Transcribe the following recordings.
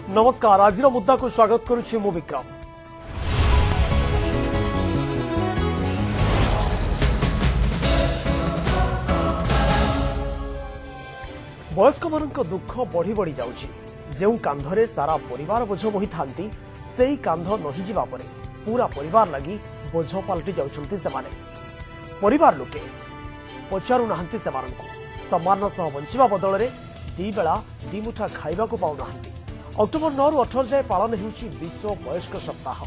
नमस्कार आज मुद्दा को स्वागत करुछि मु विक्रम। वयस्क मानक दुख बढ़ी बढ़ी जाउछि। जेउ कांधरे सारा परिवार बोझ बोही थांती सेई कांध नही जिबा परे पूरा परिवार लगी बोझ पलटि जाउछंती सेमाने। परिवार लोके पचारु नाहंती सेमानकु सम्मान सह बंचिबा बदल रे दी बेला दी मुठा खाइबा को पाउ नाहंती। अक्टोबर 9 रु 18 जाए पालन होउछि विश्व वयस्क सप्ताह।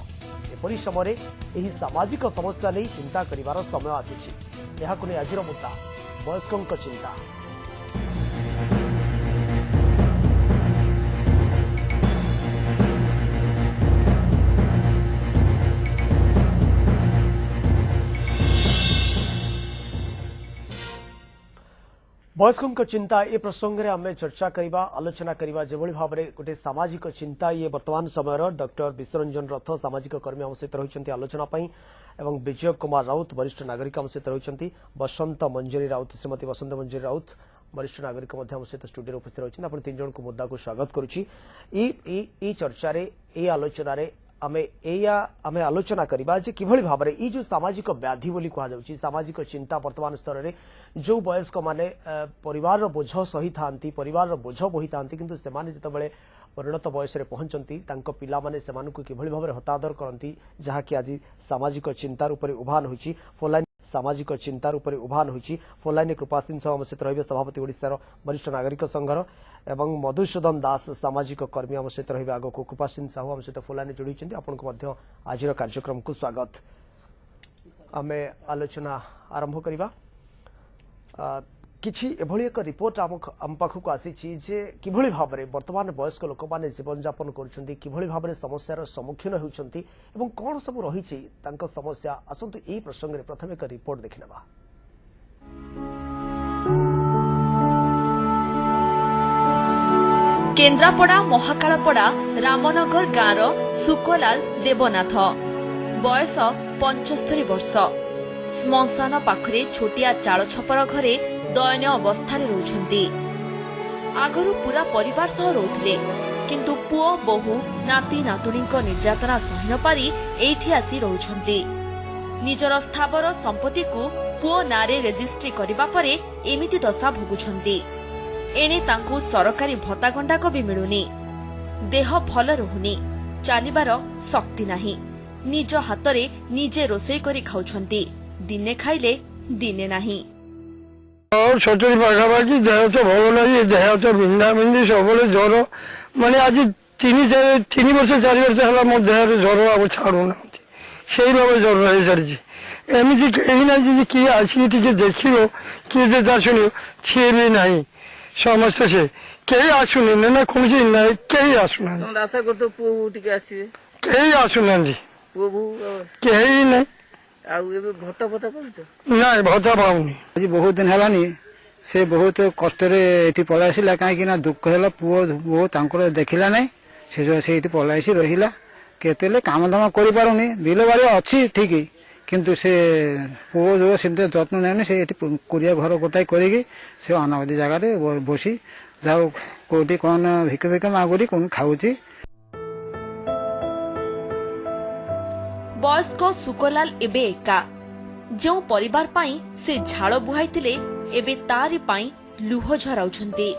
एपरि समय एही सामाजिक समस्या नहीं चिंता करिवार समय आसीछि। एहाकु नै आजिर मुद्दा वयस्कंक चिंता। वयस्कों चिंता ये प्रसंग में आम चर्चा करवा आलोचना करवा जो भाव में गोटे सामाजिक चिंता ये वर्तमान समय डॉक्टर विश्वरंजन रथ सामाजिक कर्मी आम सहित रही आलोचना एवं विजय कुमार राउत वरिष्ठ नागरिक आम सहित रही बसंत मंजरी राउत श्रीमती बसंत मंजरी राउत वरिष्ठ नागरिक आम सहित स्टूडियो उपस्थित रही आप तीन जन को मुद्दा को स्वागत करुच्ची चर्चा आलोचन आमे आलोचना करबा जे किभଳି भाबरे ई जो सामाजिक व्याधि बोली कहा जाउची सामाजिक चिंता वर्तमान स्तर रे जो वयस्क माने परिवार रो बोझ सही थांती परिवार रो बोझ बोही थांती किंतु से माने जते बेले परिणत बयस रे पहुंचंती तांको पिला माने से मानकु किभଳି भाबरे हतादर करंती जहा कि आज सामाजिक चिंतार ऊपर उभान होईची फोनलाइन सामाजिक चिंतार ऊपर उभान होईची फोनलाइन कृपासिन सह हमसे रहिबे सभापति ओडिसा वरिष्ठ नागरिक संघर एवं मधुसूदन दास सामाजिक कर्मी आम सहित रही आग को कृपासिन साहू आम सहित फोलाने जोड़ी आपको आज कार्यक्रम को स्वागत। आम आलोचना आरंभ करवा किछि एभली एक रिपोर्ट आम पाखक आसी किभଳି भाव में वर्तमान वयस्क लोक मैंने जीवन यापन करुछंती किभଳି भाव में समस्यार सम्मुखीन होउछंती एवं कौन सब रही समस्या आसतु यही प्रसंग में प्रथम एक रिपोर्ट देखिनेबा। केन्द्रापड़ा महाकालपड़ा रामनगर गाँवर सुकलाल देवनाथ बयस 75 वर्ष श्मशान पाखरे छोटिया चाल छपर घरे दयनीय अवस्था रहउछंती। आगरु पूरा परिवार सह रहउथिले किंतु पुओ बहु नाती नातुणीक निर्यातना सही न पारी एठी आसी रहउछंती। निजर स्थावर संपत्ति को पुओ नारे रेजिस्ट्री करिबा परे एमिति दशा भोगुछंती। एने तांकु सरकारी भत्ता गंडाक भी मिलुनी देह भल रहुनी चलिबार शक्ति नाही निज हातरे निजे रोषेई करी खाउछंती दिने खाइले दिने नाही। और छोटी पाखापाखि देह तो भल नहीं देह तो बिंधा बिंधी सब ज्वर माने आज 3 वर्ष 4 वर्ष है मो देह ज्वर आ छाड़ूना से भाव ज्वर रही सारी एमती कहीं ना किए आसिक देख किए शुण सी भी नहीं समस्या से कई आसुना ना कौन ना कई आसुना कई आसुना कई ना ना भत्ता पाऊनी आज बहुत दिन है से बहुत कष्ट पलि आसला कहीं दुख है पुओ बो देखला ना से पलि रहा केते काम धाम कर बिल बाड़ी अच्छी ठीक किंतु से पुओ जो सेमती जत्न नहीं से कुरिया घर गोटाए करी से अनावधि जगह बसी जाओ कोटी कौन भिक भिक मागुरी कौन खाऊची। वयस्क सुकलाल एबे एका जो परिवार पाई से झाड़ बुहाइतिले एबे तारी पाई लुह झराउछंती।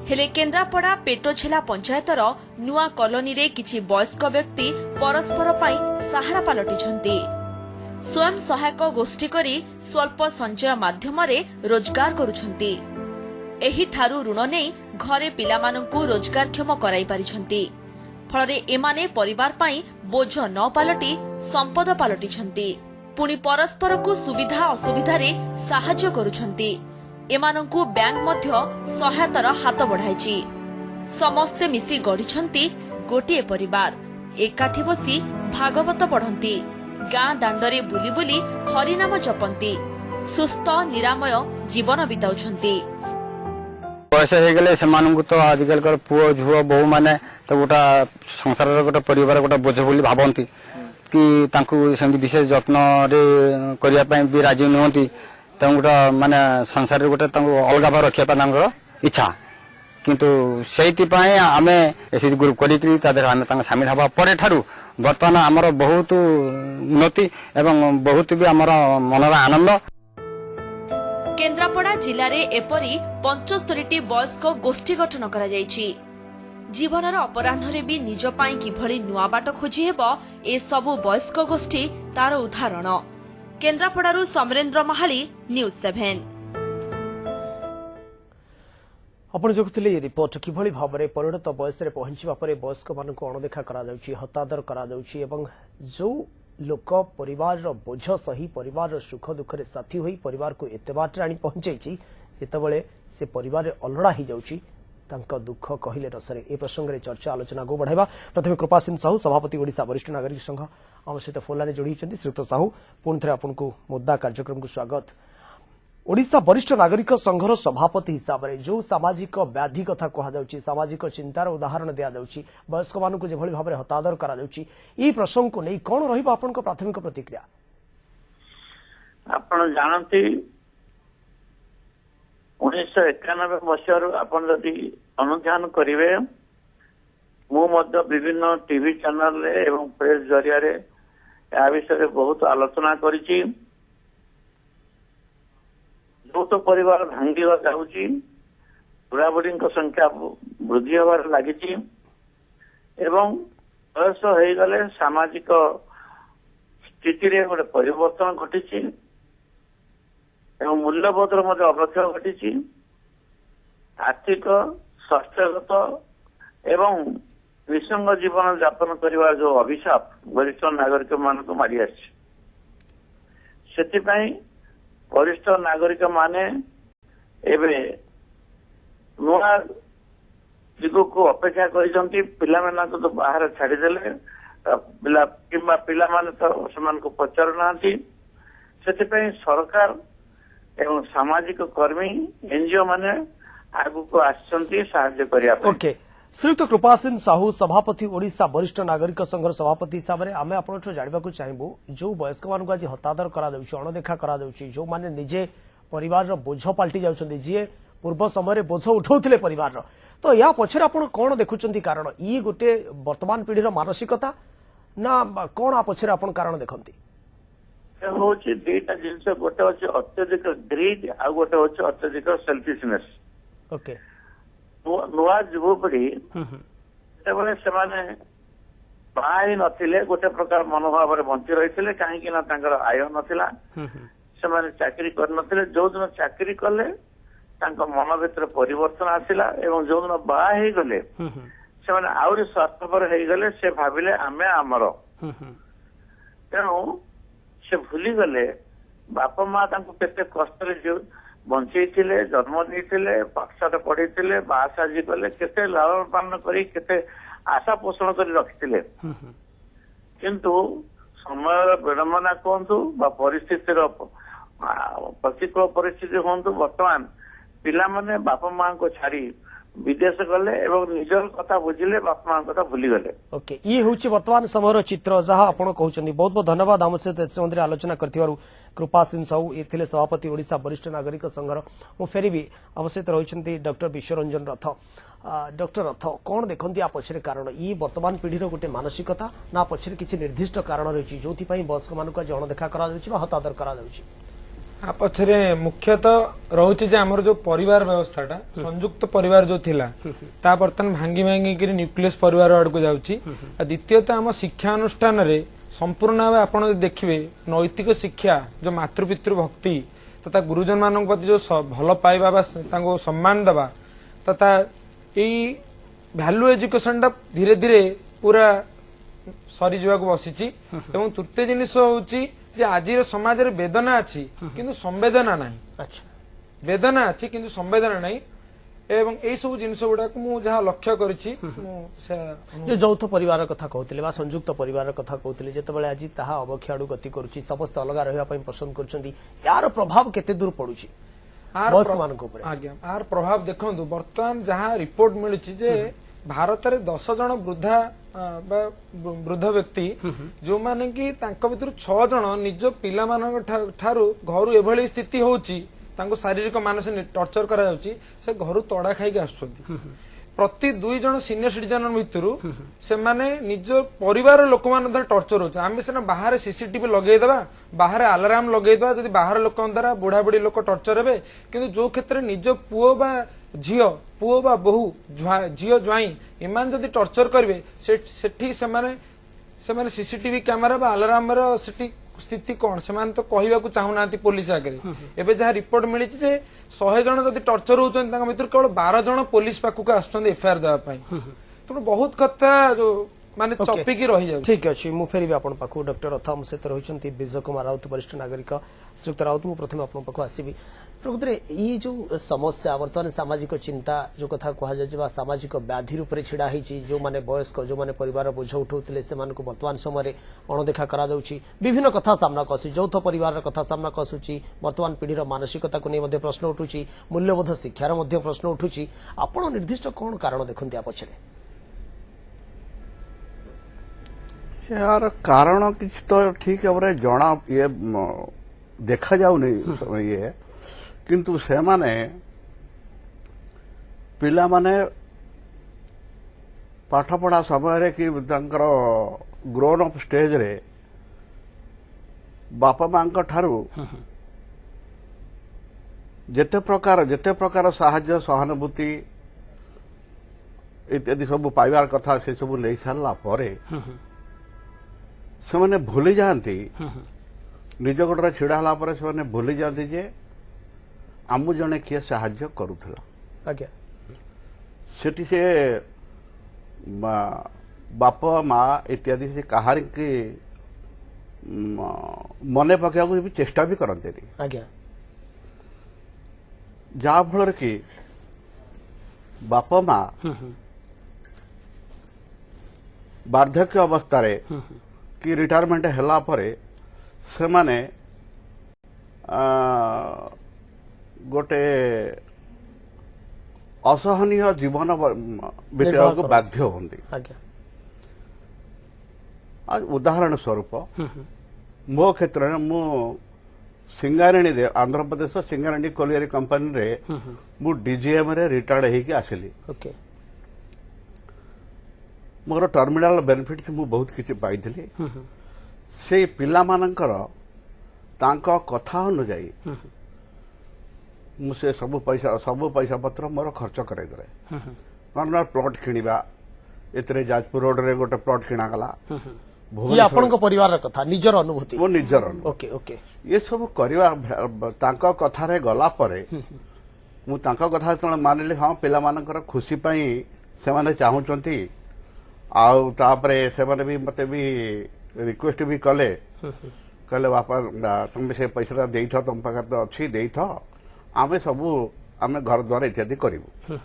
हेले केन्द्रापड़ा पेटोछेला पंचायतर नुआ कॉलोनी रे किछि वयस्क व्यक्ति परस्पर पाई सहारा पालटिछंती। स्वयं सहायक गोष्ठी करी स्वल्प संचय माध्यम रोजगार करुछंती। एही ठारू ऋण नहीं घरे पिलामानंकु रोजगारक्षम कराई पारिछंती। फलरे एमाने परिवार पाई बोझ न पालटी संपद पालटिछंती। पुणी परस्पर को सुविधा असुविधा रे साहाय्य करुछंती। एमानंकु बैंक मध्य सहायतार हाथ बढ़ाइछि। समस्ते मिसी गढ़िछंती गोटिए परिवार एकाठी बसी भागवत पढ़ंती गाँ दांडरे बुली बुली हरिनाम जपंती सुस्थ निरामय जीवन बिताउछंती। बयस हो गले से तो आजिकल पुओ झुओ बहु माने तो गोटा संसार गोटे परिवार गोटे बोझ बोली भावती कि सेमती विशेष जत्न करने भी राजी नुहति गोटे माने संसार गोटे अलग भाव रखा इच्छा किंतु सेइतिपाई आमे एसी ग्रुप करिकरी तादर आमे तांग शामिल हबा परे ठारू वर्तमान हमर बहुत उन्नति एवं बहुत भी हमर मनर आनंद। केन्द्रापड़ा जिले में एपरी 75टी वयस्क गोष्ठी गठन करा जायछि। जीवनर अपराह्न भी निज पाई किभली नुआ बाट खोजी हेब ए सबु वयस्क गोष्ठी तार उदाहरण। केन्द्रापड़ारू समरेन्द्र महाली, न्यूज 7। आपण देखुले ये रिपोर्ट किभली भाबरे परिणत बयस रे पहुंचीबा परे वयस्क मानक अणदेखा करा जाउची, हतादर करा जाउची एवं जो लोक परिवार रो बोझ सही परिवार रो सुख दुख रे साथी होई परिवार को एते बाट आनी पहुंचैची एतबेले से परिवार रे अलड़ा ही जाउची तांका दुख कहिले रसरे। ए प्रसंग रे चर्चा आलोचना गो बढ़ाइबा। प्रथमे कृपासिंह साहू सभापति ओडिशा वरिष्ठ नागरिक संघ आम सहित फोन लाइन जोड़ी श्रीयुत साहू पुणी थे आपको मुद्दा कार्यक्रम को स्वागत। ओडिशा वरिष्ठ नागरिक संघर सभापति हिसाब से जो सामाजिक व्याधि कथा कहुच्छी सामाजिक चिंतार उदाहरण दि जाऊँगी वयस्क मान जो भाव में हतादर कर प्रसंग को नहीं कौन रही प्राथमिक प्रतिक्रिया? आप जानती 1991 मसीह आपन जदि अनुध्यान करेंगे मु विभिन्न टीवी चैनल एवं प्रेस जरिया या विषय बहुत आलोचना करी। बहुत परिवार भांगी जाऊँगी बुढ़ा बुढ़ी संख्या वृद्धि हबार लगी एवं बयस हो गले सामाजिक स्थिति रे गोटे परिवर्तन घटी एवं मूल्यबोधर अवक्षय घटी आर्थिक स्वास्थ्यगत एवं निसंग जीवन यापन करने जो अभिशाप वरिष्ठ नागरिक मान मारी आथिपाई वरिष्ठ नागरिक माने एबे नुआ दिग को अपेक्षा करिसंती पिला माना तो बाहर छाड़ी देले पिला किंबा पिला माने तो समान को पचार नांती सेतिपई सरकार एवं सामाजिक कर्मी एनजीओ माने आगु को आछंती सहायता करिया। ओके श्रीयुत कृपासिंह साहू सभापति ओडिशा वरिष्ठ नागरिक संघर सभापति हिसाब से आम आप जानवा चाहबू जो वयस्क मान आज हतादर अणदेखा जो माने निजे परिवार बोझ पलटि जाउछंती जी पूर्व समय बोझ उठाउथिले परिवार तो या पछरे आपण कोन देखुचंती कारण ई गोटे वर्तमान पीढ़ीर मानसिकता ना कोन आ पछरे आपण कारण देखंती? होची दुईटा जिनस गोटे होची अत्यधिक ग्रीड आ गोटे होची अत्यधिक सेल्फिशनेस। ओके नुआ युवपीढ़ी से बाहा नथिले गोटे प्रकार मनोभाव बंची रही कहीं आय नाला से चाकरी करनथिले जो दिन चाकरी कले मन भीतर परिवर्तन आसिला एवं जो दिन बाहा हो गले से आहरी स्वार्थपर हो गले से भाविले आमे आमर तेणु से भूली गले बापा माँ केते कष्ट बंचे जन्म देते पाठशाठ पढ़े बासाजी कले केते लालन पालन कर आशा पोषण कर रखिते किंतु समय विडंबना कहतु परिस्थिति प्रतिकूल परिस्थिति हूँ बर्तमान पिला माने बापा माँ को छाड़ी विदेश गले एवं निजर कथा बुझिले बापा माँ कथा भूली गले। ओके ये होची वर्तमान समय चित्र जहाँ आपण कहउछन्ती बहुत बहुत धन्यवाद आम सहित संबंधी आलोचना करथिबारु कृपासिंह साहू ये थिले सभापति ओडिशा वरिष्ठ नागरिक संघर मु फेरी भी आम सहित रहिछन्ती डॉक्टर विश्वरंजन रथ। डॉक्टर रथ कौन देखंती आ पछरे कारण ई वर्तमान पीढ़ीर गोटे मानसिकता ना पछरे किछि निर्दिष्ट कारण रहिछि जोथि पई वयस्क मानक जण देखा करा जाउछि बा हतादर करा जाउछि? आ पछरे मुख्यतः रहुछि जे हमर जो परिवार व्यवस्थाटा संयुक्त परिवार जो थिला ता बर्तन भांगी भांगी करी न्यूक्लियस परिवार आड़ को जाउछि। आ द्वितीयतः हम शिक्षा अनुष्ठान रे संपूर्ण भाव आपण देखिबे नैतिक शिक्षा जो मातृपितृ भक्ति तथा गुरुजन मानक प्रति जो भल पाइबा बा तांको सम्मान दबा तथा एई वैल्यू एजुकेशन टा धीरे धीरे पूरा सरी जीवा को बसिछि। एवं तृतीय जिनिस होउछि जे आज समाज रे वेदना अछि किंतु संवेदना नाही। अच्छा वेदना अछि किंतु संवेदना नाही एवं एई सब जिनिस गुडा को मु जहा लक्ष्य करिछि जो यौथ परिवार कथा कहउतिले बा संयुक्त परिवार कथा कहउतिले जेतेबेले आज ताहा अवक्षाडु गति करूछि समस्त अलग रहबा पई पसंद करछन्ती यार प्रभाव केते दूर पडुछि वयस्क मानक ऊपर? आज्ञा आर प्रभाव देखंतु वर्तमान जहा रिपोर्ट मिलुछि जे भारत रे 10 जन वृद्धा वृद्ध व्यक्ति जो माने कि तांका भितर 6 जन निज पिला मानक ठारू घर एभली स्थिति होउछि ତାଙ୍କୁ ଶାରୀରିକ ମାନସିକ ଟର୍ଚର କରାଯାଉଛି ସେ ଘରୁ ତଡା ଖାଇକି ଆସୁଛନ୍ତି ପ୍ରତି 2 ଜଣ ସିନିୟର ସିଟିଜେନ ଭିତରୁ ସେମାନେ ନିଜ ପରିବାର ଲୋକମାନଙ୍କ ଦ୍ୱାରା ଟର୍ଚର ହଉଛି ଆମେ ସିନା ବାହାରେ ସିସିଟିଭି ଲଗେଇଦେବା ବାହାରେ ଆଲାରାମ ଲଗେଇଦେବା ଯଦି ବାହାର ଲୋକଙ୍କ ଦ୍ୱାରା ବୁଢା ବୁଢୀ ଲୋକ ଟର୍ଚର ହେବେ କିନ୍ତୁ ଯୋଉ କ୍ଷେତ୍ରରେ ନିଜ ପୁଅ ବା ଝିଅ ପୁଅ ବା ବୋହୂ ଝିଅ ଜ୍ୱାଇଁ ଏମାନେ ଯଦି ଟର୍ଚର କରିବେ ସେଠି ସେମାନେ ସିସିଟିଭି କ୍ୟାମେରା ବା ଆଲାରାମର ସେଠି ସ୍ଥିତି କଣ ସେମାନେ ତ କହିବାକୁ ଚାହୁଁନାହାନ୍ତି ପୋଲିସ ଆଗରେ ଏବେ ଯାହା ରିପୋର୍ଟ ମିଳିଛି ଯେ 100 ଜଣ ଯଦି ଟର୍ଚର ହଉଛନ୍ତି ତାଙ୍କ ଭିତରୁ କେବଳ 12 ଜଣ ପୋଲିସ ପାଖକୁ ଆସୁଛନ୍ତି ଏଫଆଇଆର ଦେବା ପାଇଁ ତେଣୁ ବହୁତ କଥା ମାନେ ଚପିକି ରହିଯାଉଛି ठीक अच्छे मु फेरबी आपण पाखु डॉक्टर रथ आम सहित रही विजय कुमार राउत वरिष्ठ नागरिक श्रीयुक्त राउत मु प्रथम आपण पाखु आसबि प्रकृति ये जो समस्या वर्तमान सामाजिक चिंता जो कथा कह जाए सामाजिक व्याधि रूप से छिड़ा जो माने वयस्क जो माने परिवार बोझ उठाउथिले सेमान को वर्तमान समय अणदेखा करा दउछि विभिन्न कथा सामना आसुछि यौथ परिवार कथा सामना आसुछि वर्तमान पीढ़ीर मानसिकता को नहीं प्रश्न उठुछि मूल्यबोध शिक्षार प्रश्न उठुछि आपण निर्दिष्ट कौन कारण देखते आ पछरे यार कारण किसी तो ठीक भाव जना ये देखा जाऊ नहीं ये किंतु से माने पिला माने पाठ पढ़ा समय कि ग्रोन अप स्टेज रे बापा मां ठारू जेते प्रकार साहाय्य सहानुभूति इत्यादि सब पाइबार कथा से सब नहीं सारा परे से मैंने भूली जाती निज गोड़े छिड़ा होला से भूली जाती जे आमु जने किए साहाय्य करूथला आज्ञा सेठी से बाप माँ इत्यादि से कहार की मने पकड़ा भी चेष्टा भी करते आज्ञा जहा फल कि बाप माँ वार्धक्य अवस्था कि रिटायरमेंट हैला परे से माने गोटे असहनीय जीवन बिताइबा को बाध्य होती आज उदाहरण स्वरूप मो क्षेत्र में मु सिंगारेणी आंध्र प्रदेश सिंगारेणी कोलियरी कंपनी रे मु डीजीएम रे रिटायर्ड होके आसिली ओके मोर टर्मिनाल बेनिफिट मु बहुत किसी पाई से पिला मानकर तांको कथा अनुजाई मुझे सब पैसा पत्र मोर खर्च कराइदे प्लॉट किणवा एतरे जाजपुर रोड रे गोटे प्लॉट किणा गला ये आपनको परिवार कथा निजर अनुभूति मो निजर ओके ओके ये सब करवा तांको कथा रे गला परे मु तांको कथा जण मानिले हां पिला मानकर खुशी पई से माने चाहूचंती आउ तापरे से माने भी मते भी रिक्वेस्ट भी कले कहले बापा तुम से पैसा दे तुम पाखे तो अच्छी दे आम सबू आम घर द्वार इत्यादि करूँ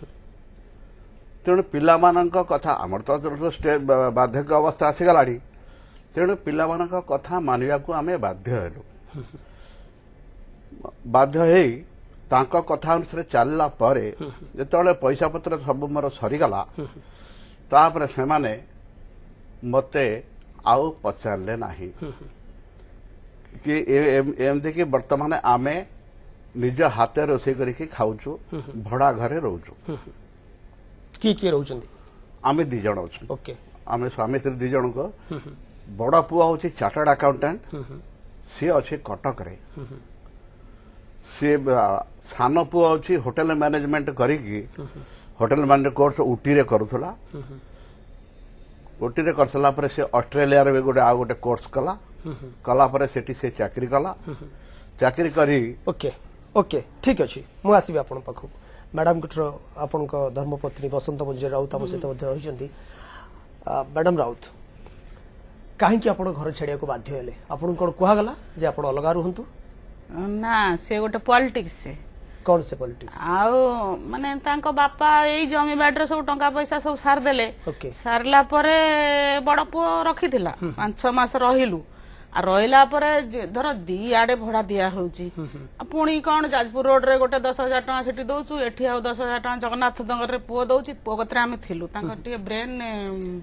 तेणु पिला कथा आमर तो स्टेज बार्धक्य अवस्था आसीगला तेणु पिला कथा मानिया को आम बाध्य हेलु बाध्य तांको कथा अनुसार चलला परे जेतले पैसा पत्र सब मोर सरीगला तापर से माने मते आउ पचारे नाही कि एमती कि वर्तमान आमे निज हाथे रोषे करके खाऊचु भड़ा घरे रोचु किए रोचंदी आमे 2 जण अछु ओके आमे स्वामी स्त्री 2 जण को बड़ पुआ होची चार्टर्ड अकाउंटेंट सी अच्छे कटक रे सी सान पुआ होची होटल मैनेजमेंट करिकी होटल मैनेजमेंट कोर्स उटी रे करूथला उटी रे करसला पर से ऑस्ट्रेलिया रे गोटे आ गोटे कोर्स कला कला पर सेठी से चाकरी कला चाकरी करी ओके ओके ठीक अच्छे मु आसबि आपण पाखु मैडम कुटर आपण धर्मपत्नी बसंत मंजरी राउत आम सहित रही मैडम राउत कहीं आपण घर छाड़िया को बाध्य हेले आपण कौन कहगला जे आपण अलगा रुहंतु ना से गोटे पॉलिटिक्स से कौन से पॉलिटिक्स आउ माने तांको बापा एई जमी बाडर सब टंका पैसा सब सार देले ओके सारला परे बड़ पुओ रखिथिला 5-6 मास रहिलु आ रहिला परे धर 2 आडे भड़ा दिया होउची आ पुणी कोन जाजपुर रोड रे गोटे 10,000 टका सेठी दउचु एठी आ 10,000 टका जगन्नाथ नगर रे पुओ दउची पुओ कतरे आमे थिलु तांको टिके ब्रेन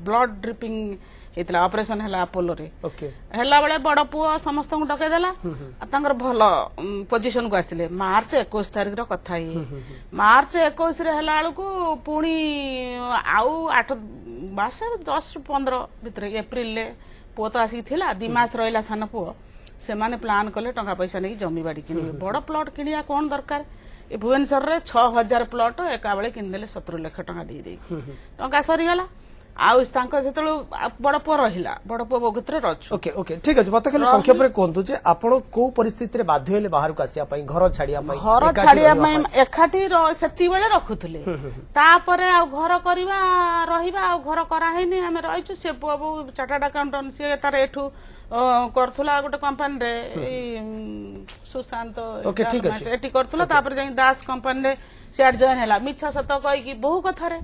ब्लड ड्रिपिंग ହେଇଥିଲା ऑपरेशन हैला अपोलो रे ओके हैला बेले बड़ पुओ समस्त को डके देला तांकर भल पोजीशन को आसिले मार्च 21 तारिख रो कथा ही मार्च 21 रे हैला को पुणी आउ 8 मास 10-15 भीतर एप्रिल ले पुओ तो आसी थिला 2 मास रहिला सान पुओ से माने प्लान कले टंका पैसा नहीं जमी बाड़ी किनिबे बड़ प्लॉट किनिया कोन दरकार ए भुवनेश्वर रे 6000 प्लॉट एका बेले किनदेले 17 लाख टंका दे दे टंका सरी गला आउ तांको जेतलो बड़ पुओ रहिला बड़ पुओ बगुतरे रछु ओके ओके ठीक अछि मते खाली संक्षेप रे कोंतु जे आपण को परिस्थिति रे बाध्य हेले बाहर को आसिया पई घर छाड़िया पई घर छाड़िया पई एखाटी सेती बेले रखुथले तापरे आ घर करबा रहिबा आ घर करा हेनी हमें रहिछु से पुओ चार्टर्ड अकाउंटेंट से तार एठू करथुला गोटे कंपनी रे सुशांत ओके ठीक अछि एटी करथुला तापर जाई दास कंपनी रे सेट जॉइन हैला मिच्छा सत कहि कि बहु कथा रे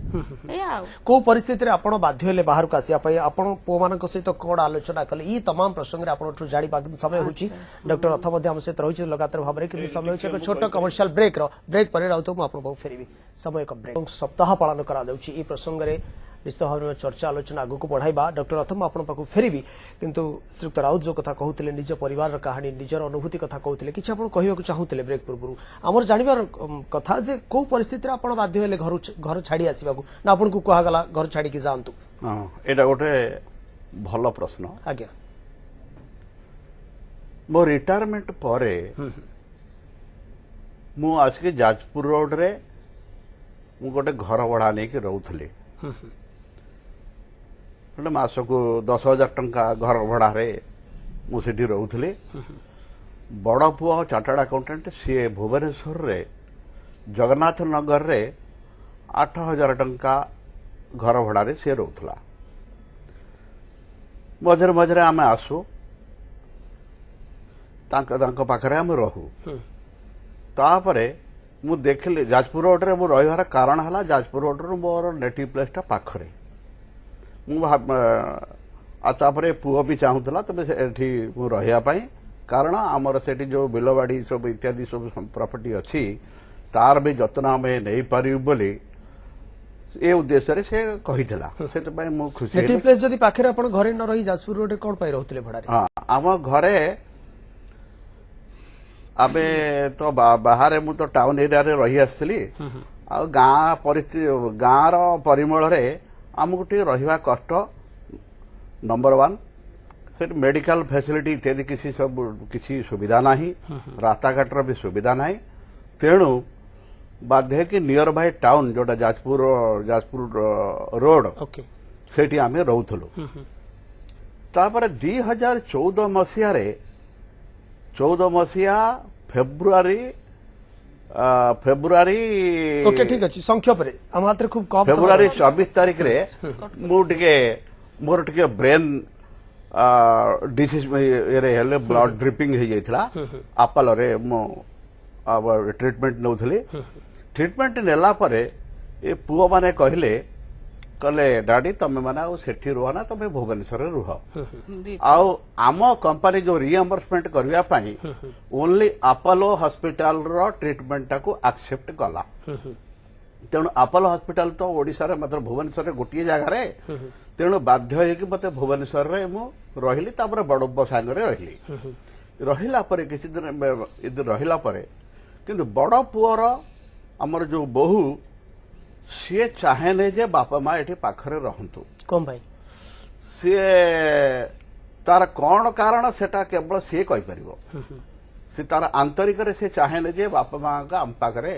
ए को परिस्थिति रे आपण बाध्य हेले बाहर को आसिया पई आपण पो मानक सहित कोड आलोचना कले ई तमाम प्रसंग रे आपण जानि पा समय होची डॉक्टर रथ मध्ये हम सहित रहिछ लगातार भाव रे कि समय होची एक छोट कमर्शियल ब्रेक पर रहतो म आपण बहु फेरिबी समय एक ब्रेक सप्ताह पालन करा दउची ई प्रसंग रे निश्चित भाव में चर्चा आलोचना आगु को बढ़ाइबा डॉक्टर रथ आपण पाखु फेरिबी किंतु श्रीयुक्त राउत जो कथा कहउतिले निज परिवार कहानी निजर अनुभूति कथा कहउतिले किछ आपण कहियो चाहूतिले ब्रेक पूर्व हमर जानिबार कथा जे को परिस्थिति रे आपण बाध्य हेले घर छाड़ी आसीबाकू ना आपण को कहा गला घर छाड़ी कि जानतु हां एटा गोटे भलो प्रश्न आज्ञा मो रिटायरमेंट परे मु आज के जाजपुर रोड रे मु गोटे घर भड़ा नहीं कि रहउथले गोटे मास को 10,000 टंका घर भड़ा रे मु सेठी रहउथले बड़ पुओ चार्टर्ड अकाउंटेंट सी भुवनेश्वर रे जगन्नाथ नगर रे 8,000 टंका घर भड़ा रे सी रहउथला मझरे मझरे आमे आसु तांको पाखरे आमे रहू तापरे मु देखले जाजपुर रोड रे मु रहिवार कारण हला जाजपुर रोड रे मोर नेटिव प्लेस टा पाखरे मु तापरे पुओ भी चाहूला तबे एठी मु रहिया पई कारण आमर सेठी जो बिलवाड़ी सब इत्यादि सब प्रॉपर्टी अछि तार भी जतन हमें नहीं पारि बोली ए उद्देश्य रे से कहितला सेत पई मु खुशी नेटिव प्लेस जदी पाखरे आपण घरे न रही जाजपुर रोड रे कोन पई रहउतले भड़ा रे हां आम घरे आबे तो बाहर मु तो टाउन एरिया रे रही आसली आ गाँ परिस्थिति गाँ रो परिमल रे आमको टे रहिबा कष्ट नंबर 1 से मेडिकल फैसिलिटी इत्यादि किसी सब किसी सुविधा नहीं रास्ता घाटर भी सुविधा नहीं तेणु बाध्य कि नियर बाय टाउन जोटा जाजपुर रोड सेठी आमे रहउथलो तापर 2014 मसिया रे 14 मसिया फेब्रुआरी ओके ठीक अछि संख्या पर हम हाथ रे खूब कम फेब्रुआरी 24 तारिख रे मु टिके मोर टिके ब्रेन डिसीज रे हेले ब्लड ड्रिपिंग हे जाइतला अपल रे मो अब ट्रीटमेंट नउथले ट्रीटमेंट नेला परे ए पुओ माने कहले कले डाडी तमे माने आ सेठी रुह ना तमे भुवनेश्वर रे रुह आउ आम कंपनी जो रिएम्बर्समेंट करबा पई ओनली अपोलो हॉस्पिटल रो ट्रीटमेंट टाको एक्सेप्ट कला तेणु अपोलो हॉस्पिटल तो ओडिसा रे मतलब भुवनेश्वर रे गोटिए जगह रे तेणु बाध्य होई कि मते भुवनेश्वर रे मु रहिली तापर बड़ सांग रे रहिला परे किछि दिन रहिला परे किंतु बड़ पुओर हमर जो बहु सी चाहे नहीं जे बापा माँ ये पाखरे रहतु कौन भाई सी तार कौन कारण सेटा केवल सी कहि परिबो सी तार आंतरिक रे से चाहे नहीं जे बापा माँ का हम पाखरे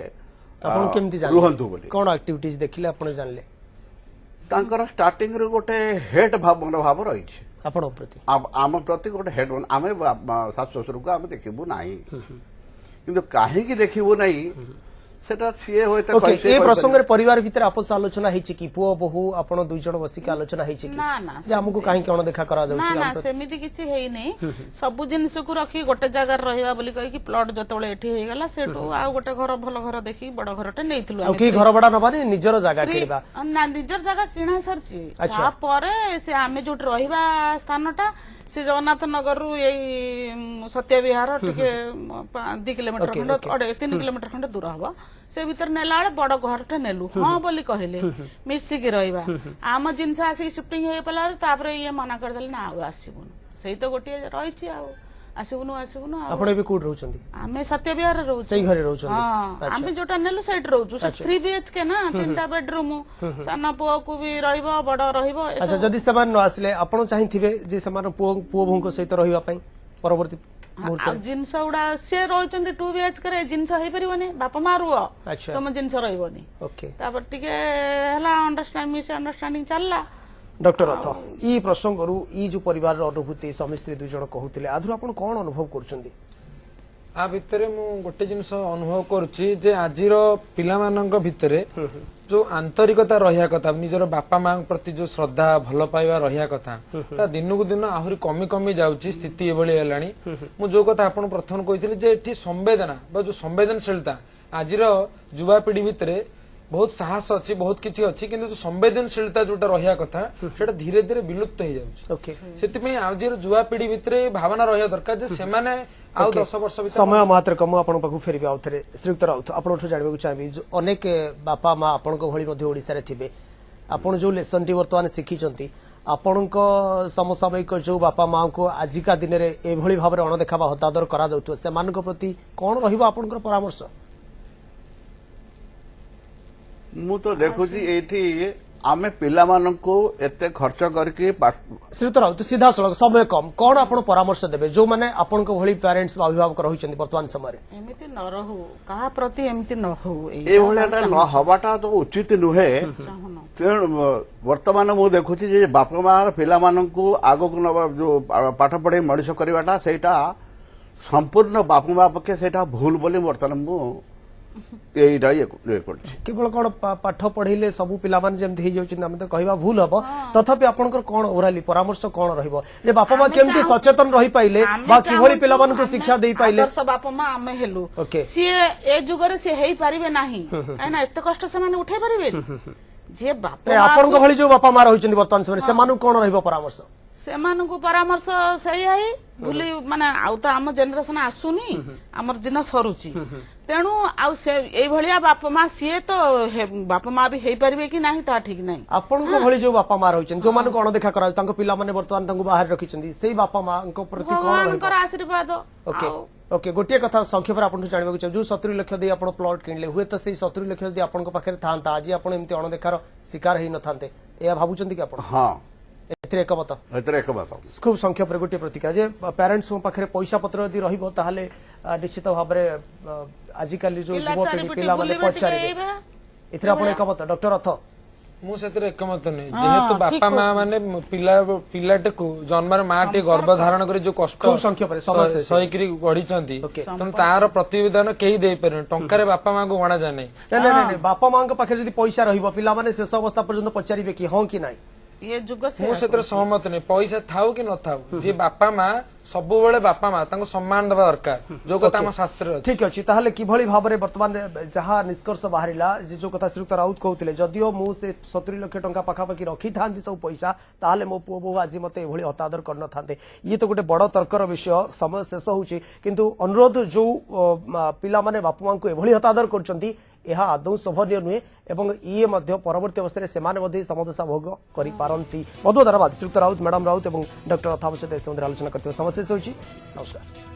आपण केमती जान रुहंतु बोली कौन एक्टिविटीज देखिले आपण जानले तांकर स्टार्टिंग रे गोटे हेड भाव मनोभाव रही आपण प्रति आम प्रति गोटे हेड आमे सास ससुर को आमे देखिबु नाही किंतु काहे की देखिबु नाही सेटा सीए होयते ओके ए प्रसंग रे परिवार भीतर आपस आलोचना हेछि कि पुओ बहु आपण दुई जण बसी के आलोचना हेछि कि ना ना जे हमकु काहे कोन देखा करा दउछि ना ना सेमिति किछि हेइ नै सब जिनिस को रखी गोटे जगह रहिबा बोली कहि कि प्लॉट जतबळे एठी हे गेला सेटू आ गोटे घर भलो घर देखि बड़ घरटे नेइथलु आ कि घर बडा नबानी निजर जगह किनिबा ना निजर जगह किणा सरछि आ परे से आमे जोट रहिबा स्थानटा से जगन्नाथ नगर रु यही सत्य विहार टिके 2 किलोमीटर खंड 3 किलोमीटर खंड दूर हबा से भीतर नेला बेले बड़ घरटे नेलु हाँ बोली कहले मिसिकी रहिबा आम जिनस आसिक शिफ्टिंग हो पला तापर ये मना करदेले ना आउ आसीबुन सेही तो गोटे रहिछि आउ आसीबुनु आसीबुनु आपण एबे कोड रहउछंती आमे सत्य विहार रहउछु सही घरे रहउछंती हां आमे जोटा नेलु साइड रहउछु 3 BHK ना 3टा बेडरूम साना पुओ को भी रहइबो बड़ रहइबो अच्छा जदी समान न आसले आपण चाहिथिबे जे समान पुओ भूंको सहित रहिबा पई परवर्ती जिनस गुड़ा सी रही 2 BHK रे जिनस हो पारे बापा माँ रुह तुम जिनस रही ओके टे अंडरस्टांड मिस अंडरस्टांडिंग चलला डॉक्टर रथ ई प्रसंगरू ई जो परिवार अनुभूति स्वामी स्त्री दुई जन कहते आधुर आप कौन अनुभव कर आ भितरे मु गोटे जिनस अनुभव करुच्ची जे आजिर पिलामानंक भितरे जो आंतरिकता रहिया कथा निजर बापा माँ प्रति जो श्रद्धा भल पाइबा रहिया कथा ता दिनकु दिन आहुरी कमी कमी जाउची स्थिति एभली हेलानी मु जो कथा आपण प्रथम कहिथिले जे एठी संवेदना बा जो संवेदनशीलता आजिर युवा पीढ़ी भितरे बहुत साहस अच्छी बहुत किसी अच्छी किंतु जो संवेदनशीलता जोटा रहिया कथा सेटा धीरे धीरे विलुप्त हो जाउची ओके सेति आजिर युवा पीढ़ी भितरे भावना रहिया दरकार जे सेमाने आउ 10 वर्ष समय मात्र कम आपण पाखु फेरबे आउ थरे श्रीयुक्त राउत आपणठु जानिबाकु चाहबी जो अनेक बापा माँ आपण को भली मध्ये ओडिसा रे थिबे आपण जो लेसन टी वर्तमान शिखिचंती आपण को समसामयिक जो बापा माँ को आजिका दिन रे एभली भाबरे अणदेखा बा हतादर करा दउतो से मान को प्रति कोन रहिबो आपण को परामर्श मु तो देखुची एठी आमे पिला माननको एते खर्च करके श्रीयुक्त राउत सीधा सड़क समय कम कौन आपण परामर्श देबे जो माने आपण को भली पेरेंट्स अभिभावक रहिचंती वर्तमान समय रे एमिति न रहू कहा प्रति एमिति न हो ए भलियाटा न हवाटा तो उचित नुहे तेणु वर्तमान मु देखुची जे बापा माँ पिला माननको आगो को जो पाठ पढ़े मଣିଷ करवाटा सेटा संपूर्ण बापा माँ पक्षे सेटा भूल बोली वर्तमान मु केवल कौन पाठ पढ़े सबू पिला जमी तो कहवा भूल हम तथापि आपंकर कौन ओराली परामर्श कौन रे बापा माँ केमती सचेतन रही पाइले कि पिला शिक्षा दे पाइले बापा माँ आम हेलु सी ए जुगरे सी हेई पारिबे नाही काइना एते कष्ट से माने उठे पारिबे जे बापा आपन को भली जो बापा माँ रही वर्तमान समय से मानु कौन रहिबो परामर्श से मानकु परामर्श सही है भूली माने आउ तो आम जेनेरेशन आसुनी आमर दिन सरुची तेणु आउ से ए भलिया बापा माँ सीए तो बापा माँ भी हेई परिबे कि नाही ता ठीक नाही आपन को भली जो बापा माँ रही जो मानु कोन देखा कराउ तांको पिला माने वर्तमान तांको बाहर रखिचंदी सेही बापा माँ को प्रति कोन भगवानकर आशीर्वाद ओके ओके गोटे कथा संक्षेप आपन जानबा चाहे जो 70 लाख दे आपन प्लॉट किनले हुए तो सेही 70 लाख दे आपन को पाखरे थांता आज आपन एमती अणदेखार शिकार हेई न थांते ए भाबुचंदी कि आपन हां एकमत खूब संक्षेप गोटे प्रतिक्रिया जे पेरेंट्स पाखे पैसा पत्र यदि रहिबो ताहले निश्चित भाव में आजिकल जो युवपीढ़ी पिला माने पचारे एथरे आपण एकमत डॉक्टर रथ मु सेतरे एकमत नै जेहेतु बापा माँ माने पिलाटे को जन्मर माटी गर्भ धारण करी जो कष्ट खूब संक्षेप रे समस्या सहीकरी गढिचंती तन तार प्रतिवेदन केही देई परन टंका रे बापा माँ को गणा जाने नै बापा माँ के पाखे यदि पैसा रहिबो पिला माने शेष अवस्था पर्यंत पचारिबे कि हां कि नाही ये जुग से मुझे सहमत नहीं पैसा थाऊ कि न थाऊ जे बापा माँ सब बेले बापा माँ तांको सम्मान देवा दरकार जो कथा हम शास्त्र ठीक अच्छी ताहले किभली भाव में वर्तमान जहाँ निष्कर्ष बाहरिला जो कथा श्रीयुक्त राउत कहते जदिओ मु से 70 लाख टंका पाखापाखि रखी था सब पैसा ताहले मो पुओ बहु आज मत एभली हतादर कर न थांते ये तो गोटे बड़ तर्कर विषय समय शेष होउची किंतु अनुरोध जो पिला माने बापा माँ को एभली हतादर करचंती यह आदौ शोभनीय नुहे एवं ये परवर्ती अवस्था से समदशा भोग कर पारती बहुत बहुत धन्यवाद श्रीयुक्त राउत मैडम राउत और डॉक्टर अथाव सहित आलोचना करते समय शेष होइछि नमस्कार।